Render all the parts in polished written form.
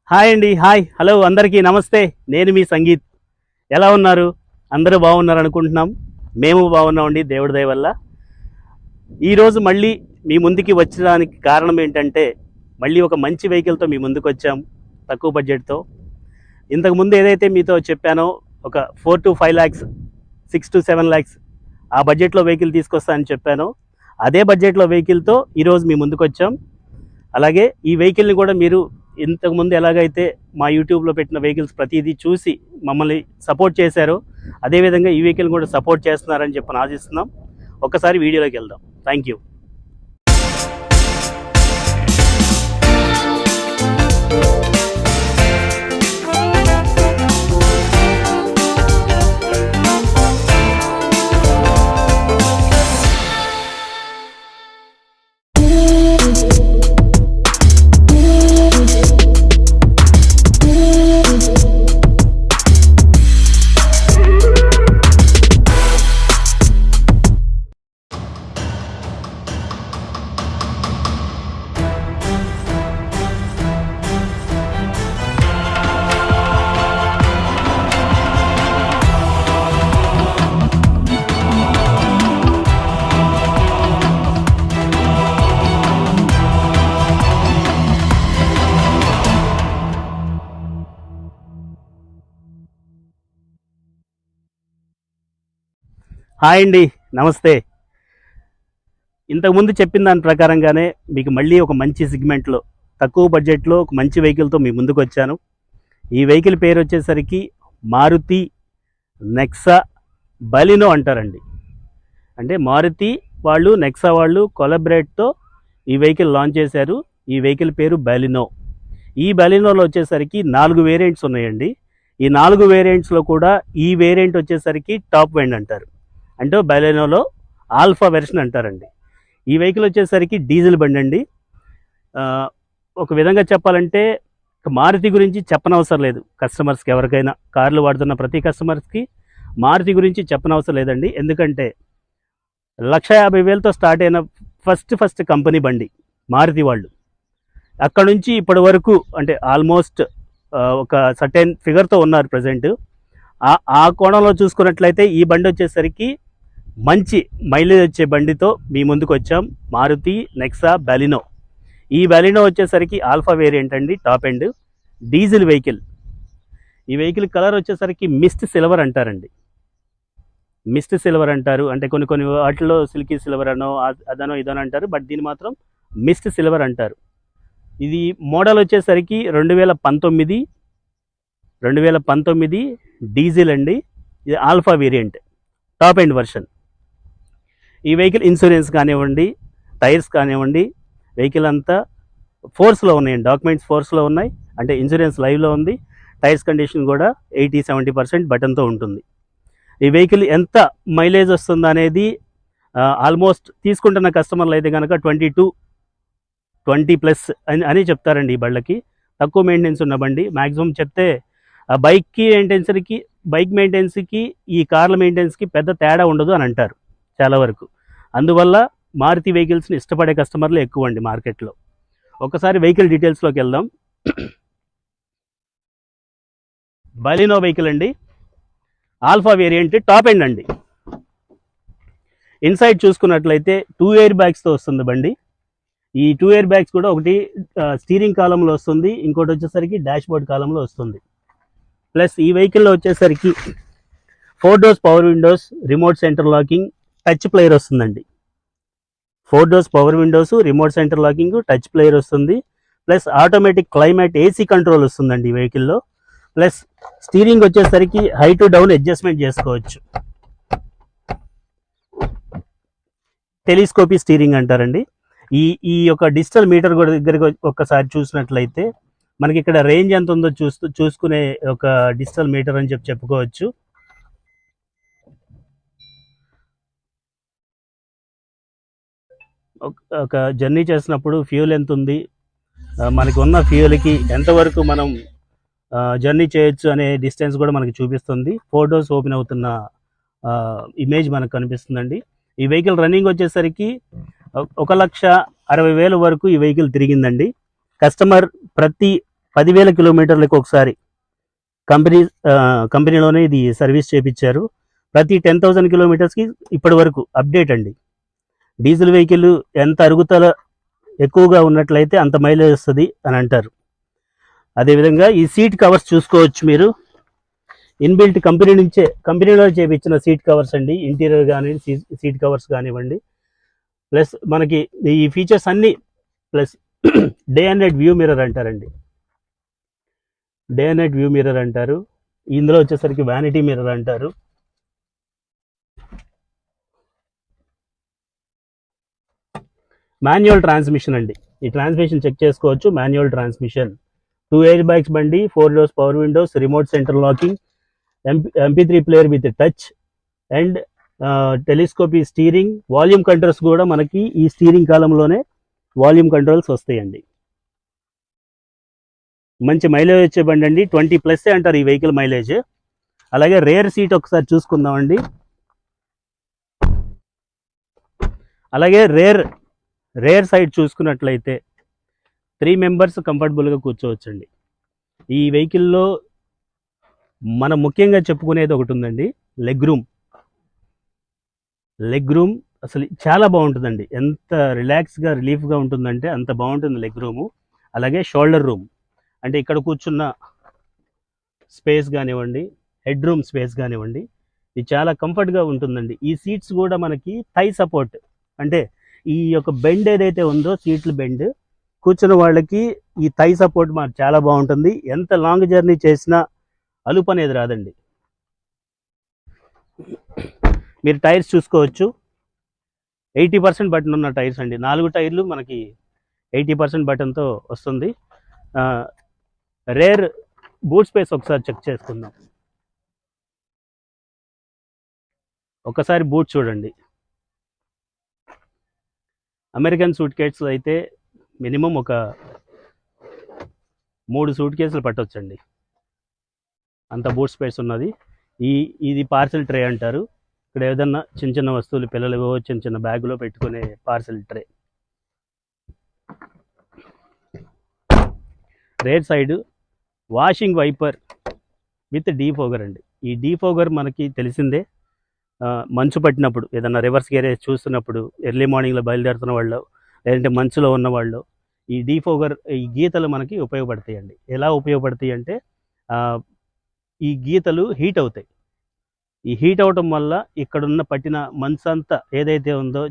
Hi అండి. Hi hello అందరికీ నమస్తే. నేను మీ సంగీత్. ఎలా ఉన్నారు? అందరూ బాగున్నారు అనుకుంటున్నాం. మేము బాగున్నామండి దేవుడి దయ వల్ల. ఈరోజు మళ్ళీ మీ ముందుకి వచ్చడానికి కారణం ఏంటంటే మళ్ళీ ఒక మంచి వెహికల్తో మీ ముందుకు వచ్చాం, తక్కువ బడ్జెట్తో. ఇంతకుముందు ఏదైతే మీతో చెప్పానో ఒక 4 to 5 lakhs, 6 to 7 lakhs ఆ బడ్జెట్లో వెహికల్ తీసుకొస్తానని చెప్పాను. అదే బడ్జెట్లో వెహికల్తో ఈరోజు మీ ముందుకు వచ్చాం. అలాగే ఈ వెహికల్ని కూడా మీరు ఇంతకుముందు ఎలాగైతే మా యూట్యూబ్లో పెట్టిన వెహికల్స్ ప్రతిదీ చూసి మమ్మల్ని సపోర్ట్ చేశారో అదేవిధంగా ఈ వెహికల్ కూడా సపోర్ట్ చేస్తున్నారని చెప్పని ఆశిస్తున్నాం. ఒక్కసారి వీడియోలోకి వెళ్దాం. Thank you. హాయ్ అండి, నమస్తే. ఇంతకుముందు చెప్పిన దాని ప్రకారంగానే మీకు మళ్ళీ ఒక మంచి సెగ్మెంట్లో తక్కువ బడ్జెట్లో ఒక మంచి వెహికల్తో మీ ముందుకు వచ్చాను. ఈ వెహికల్ పేరు వచ్చేసరికి మారుతి నెక్సా బలినో అంటారండి. అంటే మారుతి వాళ్ళు నెక్సా వాళ్ళు కొలాబరేట్తో ఈ వెహికల్ లాంచ్ చేశారు. ఈ వెహికల్ పేరు బలినో. ఈ బలినోలో వచ్చేసరికి 4 వేరియంట్స్ ఉన్నాయండి. ఈ 4 వేరియంట్స్లో కూడా ఈ వేరియంట్ వచ్చేసరికి టాప్ ఎండ్ అంటారు. అంటే బలినోలో ఆల్ఫా వెర్షన్ అంటారండి. ఈ వెహికల్ వచ్చేసరికి డీజిల్ బండి అండి. ఒక విధంగా చెప్పాలంటే మారుతి గురించి చెప్పనవసరం లేదు. కస్టమర్స్కి ఎవరికైనా కార్లు వాడుతున్న ప్రతి కస్టమర్స్కి మారుతి గురించి చెప్పనవసరం లేదండి. ఎందుకంటే 1,50,000తో స్టార్ట్ అయిన ఫస్ట్ కంపెనీ బండి మారుతి వాళ్ళు. అక్కడ నుంచి ఇప్పటి వరకు అంటే ఆల్మోస్ట్ ఒక సర్టెన్ ఫిగర్తో ఉన్నారు ప్రజెంట్. ఆ కోణంలో చూసుకున్నట్లయితే ఈ బండి వచ్చేసరికి మంచి మైలేజ్ వచ్చే బండితో మీ ముందుకు వచ్చాం. మారుతి నెక్సా బలినో. ఈ బలినో వచ్చేసరికి ఆల్ఫా వేరియంట్ అండి, టాప్ ఎండ్ డీజిల్ వెహికల్. ఈ వెహికల్ కలర్ వచ్చేసరికి మిస్ట్ సిల్వర్ అంటారండి. మిస్ట్ సిల్వర్ అంటారు. అంటే కొన్ని వాటిల్లో సిల్కీ సిల్వర్ అనో అదనో ఇదనో అంటారు. బట్ దీన్ని మాత్రం మిస్ట్ సిల్వర్ అంటారు. ఇది మోడల్ వచ్చేసరికి 2019 డీజిల్ అండి. ఇది alpha variant, top end version. ఈ వెహికల్ ఇన్సూరెన్స్ కానివ్వండి, టైర్స్ కానివ్వండి, వెహికల్ అంతా ఫోర్స్లో ఉన్నాయండి. డాక్యుమెంట్స్ ఫోర్స్లో ఉన్నాయి. అంటే ఇన్సూరెన్స్ లైవ్లో ఉంది. టైర్స్ కండిషన్ కూడా 80-70% బటన్తో ఉంటుంది. ఈ వెహికల్ ఎంత మైలేజ్ వస్తుంది అనేది ఆల్మోస్ట్ తీసుకుంటున్న కస్టమర్లు అయితే కనుక 22-20+ అని చెప్తారండి. ఈ బళ్ళకి తక్కువ మెయింటెనెన్స్ ఉన్న బండి. మ్యాక్సిమం చెప్తే బైక్ మెయింటెనెన్స్కి ఈ కార్ల మెయింటెనెన్స్కి పెద్ద తేడా ఉండదు అని అంటారు చాలా వరకు. అందువల్ల మారుతి వెహికల్స్ని ఇష్టపడే కస్టమర్లు ఎక్కువ అండి మార్కెట్లో. ఒకసారి వెహికల్ డీటెయిల్స్లోకి వెళ్దాం. బలినో వెహికల్ అండి, ఆల్ఫా వేరియంట్, టాప్ ఎండ్ అండి. ఇన్సైడ్ చూసుకున్నట్లయితే 2 ఎయిర్ బ్యాగ్స్తో వస్తుంది బండి. ఈ 2 ఎయిర్ బ్యాగ్స్ కూడా ఒకటి స్టీరింగ్ కాలంలో వస్తుంది, ఇంకోటి వచ్చేసరికి డాష్ బోర్డ్ కాలంలో వస్తుంది. ప్లస్ ఈ వెహికల్లో వచ్చేసరికి 4 doors power windows, remote centre locking, touch player వస్తుందండి. 4 doors power windows, remote centre locking, touch player వస్తుంది. Plus automatic climate AC control వస్తుందండి ఈ వెహికల్లో. ప్లస్ స్టీరింగ్ వచ్చేసరికి హై టు డౌన్ అడ్జస్ట్మెంట్ చేసుకోవచ్చు. టెలిస్కోపీ స్టీరింగ్ అంటారండి. ఈ యొక్క డిజిటల్ మీటర్ కూడా దగ్గరికి ఒక్కసారి చూసినట్లయితే మనకి ఇక్కడ రేంజ్ ఎంత ఉందో చూసుకునే ఒక డిజిటల్ మీటర్ అని చెప్పుకోవచ్చు. ఒక జర్నీ చేసినప్పుడు ఫ్యూల్ ఎంత ఉంది, మనకి ఉన్న ఫ్యూల్కి ఎంతవరకు మనం జర్నీ చేయొచ్చు అనే డిస్టెన్స్ కూడా మనకి చూపిస్తుంది. 4 doors ఓపెన్ అవుతున్న ఇమేజ్ మనకు కనిపిస్తుందండి. ఈ వెహికల్ రన్నింగ్ వచ్చేసరికి 1,60,60,000 వరకు ఈ వెహికల్ తిరిగిందండి. కస్టమర్ ప్రతి 10,000 కిలోమీటర్లకు ఒకసారి కంపెనీ కంపెనీలోనే ఇది సర్వీస్ చేయించారు. ప్రతి 10,000 కిలోమీటర్స్కి ఇప్పటి వరకు అప్డేట్ అండి. డీజిల్ వెహికల్ ఎంత అరుగుదల ఎక్కువగా ఉన్నట్లయితే అంత మైలేజ్ వస్తుంది అని అంటారు. అదేవిధంగా ఈ సీట్ కవర్స్ చూసుకోవచ్చు మీరు, ఇన్బిల్ట్ కంపెనీలో చేయించిన సీట్ కవర్స్ అండి. ఇంటీరియర్ కానీ సీట్ కవర్స్ కానివ్వండి, ప్లస్ మనకి ఈ ఫీచర్స్ అన్నీ, plus day and night view mirror అంటారండి. Day and night view mirror అంటారు. ఇందులో వచ్చేసరికి వ్యానిటీ మిర్రర్ అంటారు. మాన్యువల్ ట్రాన్స్మిషన్ అండి. ఈ ట్రాన్స్మిషన్ చెక్ చేసుకోవచ్చు. మాన్యువల్ ట్రాన్స్మిషన్, 2 ఎయిర్ బ్యాగ్స్ బండి, 4 doors power windows, remote centre locking, MP3 player with touch and telescopic steering. Volume controls కూడా మనకి ఈ స్టీరింగ్ కాలంలోనే వాల్యూమ్ కంట్రోల్స్ వస్తాయండి. మంచి మైలేజ్ వచ్చే బండి అండి. 20+ అంటారు ఈ వెహికల్ మైలేజ్. అలాగే రేర్ సీట్ ఒకసారి చూసుకుందామండి. అలాగే రేర్ సైడ్ చూసుకున్నట్లయితే 3 మెంబర్స్ కంఫర్టబుల్గా కూర్చోవచ్చండి. ఈ వెహికల్లో మనం ముఖ్యంగా చెప్పుకునేది ఒకటి ఉందండి, లెగ్ రూమ్ అసలు చాలా బాగుంటుందండి. ఎంత రిలాక్స్గా రిలీఫ్గా ఉంటుందంటే అంత బాగుంటుంది లెగ్ రూము. అలాగే షోల్డర్ రూమ్ అంటే ఇక్కడ కూర్చున్న స్పేస్ కానివ్వండి, హెడ్ రూమ్ స్పేస్ కానివ్వండి, ఇది చాలా కంఫర్ట్గా ఉంటుందండి. ఈ సీట్స్ కూడా మనకి థై సపోర్ట్, అంటే ఈ యొక్క బెండ్ ఏదైతే ఉందో సీట్ల బెండ్, కూర్చున్న వాళ్ళకి ఈ థై సపోర్ట్ మాకు చాలా బాగుంటుంది. ఎంత లాంగ్ జర్నీ చేసినా అలుపు అనేది రాదండి. మీరు టైర్స్ చూసుకోవచ్చు, 80% బటన్ ఉన్న టైర్స్ అండి. 4 టైర్లు మనకి 80% బటన్తో వస్తుంది. రేర్ బూట్ స్పేస్ ఒకసారి చెక్ చేసుకుందాం. ఒకసారి బూట్ చూడండి. అమెరికన్ సూట్ కేసులు అయితే మినిమం ఒక 3 సూట్ కేసులు పట్టొచ్చండి, అంత బూట్ స్పేస్ ఉన్నది. ఇది పార్సెల్ ట్రే అంటారు. ఇక్కడ ఏదన్నా చిన్న చిన్న వస్తువులు పిల్లలు చిన్న చిన్న బ్యాగులో పెట్టుకునే parcel tray. Rear side washing wiper with defogger అండి. ఈ డీఫోగర్ మనకి తెలిసిందే, మంచు పట్టినప్పుడు ఏదన్నా రివర్స్ గేర్ చూస్తున్నప్పుడు, ఎర్లీ మార్నింగ్లో బయలుదేరుతున్న వాళ్ళు, లేదంటే మంచులో ఉన్నవాళ్ళు, ఈ డీఫోగర్ ఈ గీతలు మనకి ఉపయోగపడతాయండి. ఎలా ఉపయోగపడతాయి అంటే ఈ గీతలు హీట్ అవుతాయి. ఈ హీట్ అవటం వల్ల ఇక్కడున్న పట్టిన మంచు అంతా ఏదైతే ఉందో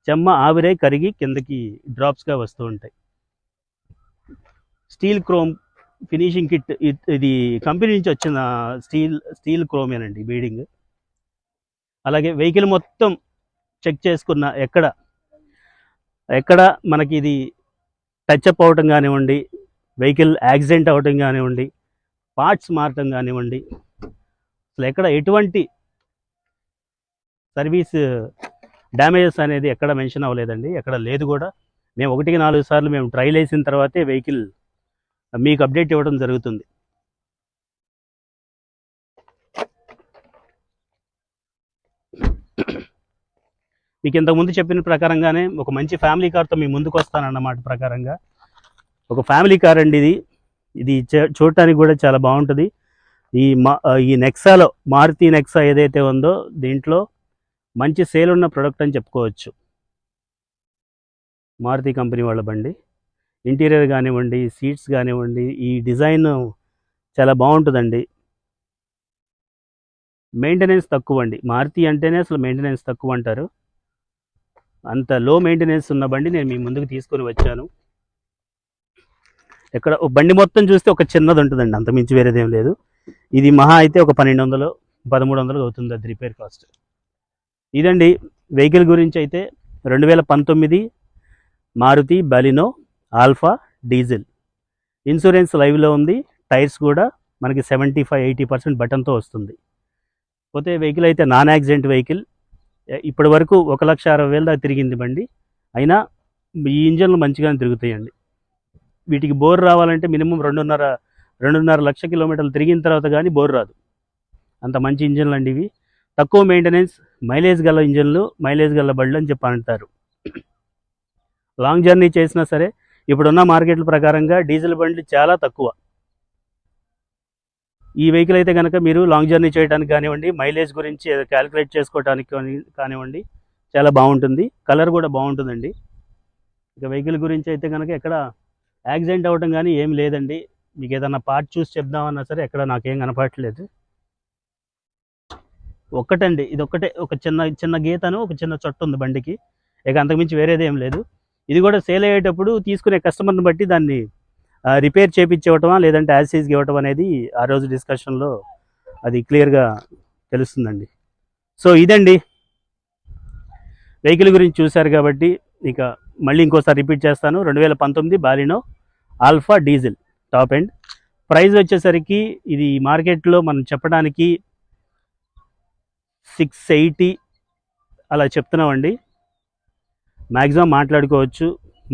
చెమ్మ ఆవిరై కరిగి కిందకి డ్రాప్స్గా వస్తూ ఉంటాయి. స్టీల్ క్రోమ్ ఫినిషింగ్ కిట్, ఇది కంపెనీ నుంచి వచ్చిన స్టీల్ క్రోమేనండి బీడింగ్. అలాగే వెహికల్ మొత్తం చెక్ చేసుకున్న ఎక్కడ మనకి ఇది టచ్అప్ అవటం కానివ్వండి, వెహికల్ యాక్సిడెంట్ అవటం కానివ్వండి, పార్ట్స్ మారటం కానివ్వండి, అసలు ఎక్కడ ఎటువంటి సర్వీస్ డ్యామేజెస్ అనేది ఎక్కడ మెన్షన్ అవ్వలేదండి, ఎక్కడ లేదు కూడా. మేము 1-4 సార్లు మేము ట్రైల్ వేసిన తర్వాతే వెహికల్ మీకు అప్డేట్ ఇవ్వడం జరుగుతుంది. మీకు ఇంతకుముందు చెప్పిన ప్రకారంగానే ఒక మంచి ఫ్యామిలీ కార్తో మీ ముందుకు వస్తానన్నమాట ప్రకారంగా ఒక ఫ్యామిలీ కార్ అండి ఇది చూడటానికి కూడా చాలా బాగుంటుంది. ఈ నెక్సాలో, మారుతి నెక్సా ఏదైతే ఉందో దీంట్లో మంచి సేల్ ఉన్న ప్రొడక్ట్ అని చెప్పుకోవచ్చు. మారుతి కంపెనీ వాళ్ళ బండి. ఇంటీరియర్ కానివ్వండి, సీట్స్ కానివ్వండి, ఈ డిజైన్ చాలా బాగుంటుందండి. మెయింటెనెన్స్ తక్కువ అండి. మారుతి అంటేనే అసలు మెయింటెనెన్స్ తక్కువ అంటారు. అంత లో మెయింటెనెన్స్ ఉన్న బండి నేను మీ ముందుకు తీసుకొని వచ్చాను. ఎక్కడ బండి మొత్తం చూస్తే ఒక చిన్నది ఉంటుందండి, అంత మించి వేరేదేం లేదు. ఇది మహా అయితే ఒక 1200-1300 అవుతుంది అది రిపేర్ కాస్ట్. ఇదండి వెహికల్ గురించి అయితే 2019 Maruti Baleno Alpha diesel. Insurance లైవ్లో ఉంది. టైర్స్ కూడా మనకి 75-80% బటన్తో వస్తుంది. పోతే వెహికల్ అయితే నాన్ యాక్సిడెంట్ వెహికల్. ఇప్పటి వరకు 1,60,000 దాకా తిరిగింది బండి. అయినా ఈ ఇంజన్లు మంచిగానే తిరుగుతాయండి. వీటికి బోర్ రావాలంటే మినిమం 2.5 లక్ష కిలోమీటర్లు తిరిగిన తర్వాత కానీ బోర్ రాదు. అంత మంచి ఇంజన్లు అండి ఇవి. తక్కువ మెయింటెనెన్స్, మైలేజ్ గల ఇంజన్లు, మైలేజ్ గల బళ్ళు అని చెప్పి అంటారు. లాంగ్ జర్నీ చేసినా సరే ఇప్పుడున్న మార్కెట్ల ప్రకారంగా డీజిల్ బండ్లు చాలా తక్కువ. ఈ వెహికల్ అయితే కనుక మీరు లాంగ్ జర్నీ చేయడానికి కానివ్వండి, మైలేజ్ గురించి క్యాలిక్యులేట్ చేసుకోవడానికి కానివ్వండి, చాలా బాగుంటుంది. కలర్ కూడా బాగుంటుందండి. ఇక వెహికల్ గురించి అయితే కనుక ఎక్కడ యాక్సిడెంట్ అవ్వడం కానీ ఏం లేదండి. మీకు ఏదన్నా పార్ట్ చూసి చెప్దామన్నా సరే ఎక్కడ నాకేం కనపడట్లేదు. ఒక్కటండి, ఇది ఒక్కటే, ఒక చిన్న చిన్న గీతను, ఒక చిన్న చొట్టు ఉంది బండికి. ఇక అంతకుమించి వేరేది ఏం లేదు. ఇది కూడా సేల్ అయ్యేటప్పుడు తీసుకునే కస్టమర్ని బట్టి దాన్ని రిపేర్ చేయించివ్వటమా లేదంటే యాజ్ ఈజ్గా ఇవ్వటం అనేది ఆ రోజు డిస్కషన్లో అది క్లియర్గా తెలుస్తుందండి. సో ఇదండి వెహికల్ గురించి చూశారు కాబట్టి ఇక మళ్ళీ ఇంకోసారి రిపీట్ చేస్తాను. 2019 బాలినో Alpha diesel top end. Price వచ్చేసరికి ఇది మార్కెట్లో మనం చెప్పడానికి 680 అలా చెప్తున్నామండి. మ్యాక్సిమం మాట్లాడుకోవచ్చు.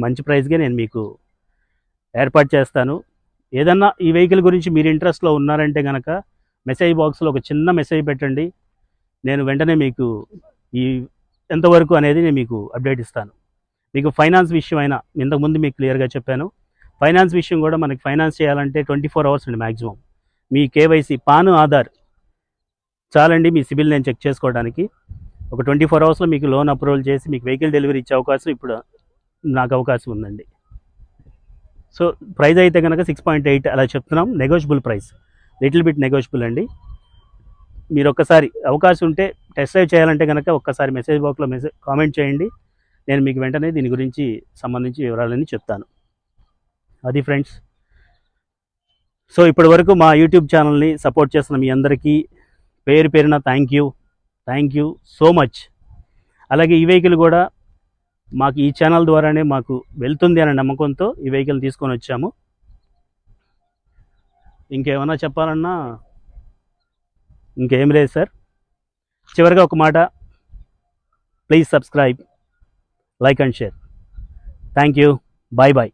మంచి ప్రైస్గా నేను మీకు ఏర్పాటు చేస్తాను. ఏదన్నా ఈ వెహికల్ గురించి మీరు ఇంట్రెస్ట్లో ఉన్నారంటే కనుక మెసేజ్ బాక్స్లో ఒక చిన్న మెసేజ్ పెట్టండి. నేను వెంటనే మీకు ఈ ఎంతవరకు అనేది నేను మీకు అప్డేట్ ఇస్తాను. మీకు ఫైనాన్స్ విషయం అయినా ఇంతకుముందు మీకు క్లియర్గా చెప్పాను. ఫైనాన్స్ విషయం కూడా మనకి ఫైనాన్స్ చేయాలంటే 24 అవర్స్ అండి మ్యాక్సిమం. మీ కేవైసీ పాను ఆధార్ చాలండి మీ సిబిల్ నేను చెక్ చేసుకోవడానికి. ఒక 24 అవర్స్లో మీకు లోన్ అప్రూవల్ చేసి మీకు వెహికల్ డెలివరీ ఇచ్చే అవకాశం ఇప్పుడు నాకు అవకాశం ఉందండి. సో ప్రైస్ అయితే కనుక 6.8 అలా చెప్తున్నాం. Negotiable price, little bit negotiable అండి. మీరు ఒక్కసారి అవకాశం ఉంటే టెస్ట్ డ్రైవ్ చేయాలంటే కనుక ఒక్కసారి మెసేజ్ బాక్స్లో కామెంట్ చేయండి. నేను మీకు వెంటనే దీని గురించి సంబంధించి వివరాలన్నీ చెప్తాను. అది ఫ్రెండ్స్. సో ఇప్పటి వరకు మా యూట్యూబ్ ఛానల్ని సపోర్ట్ చేస్తున్న మీ అందరికీ పేరు పేరున థ్యాంక్ యూ సో మచ్. అలాగే ఈ వెహికల్ కూడా మాకు ఈ ఛానల్ ద్వారానే మాకు వెళ్తుంది అనే నమ్మకంతో ఈ వెహికల్ తీసుకొని వచ్చాము. ఇంకేమైనా చెప్పాలన్నా ఇంకేం లేదు సార్. చివరిగా ఒక మాట, please subscribe, like and share. Thank you. Bye bye.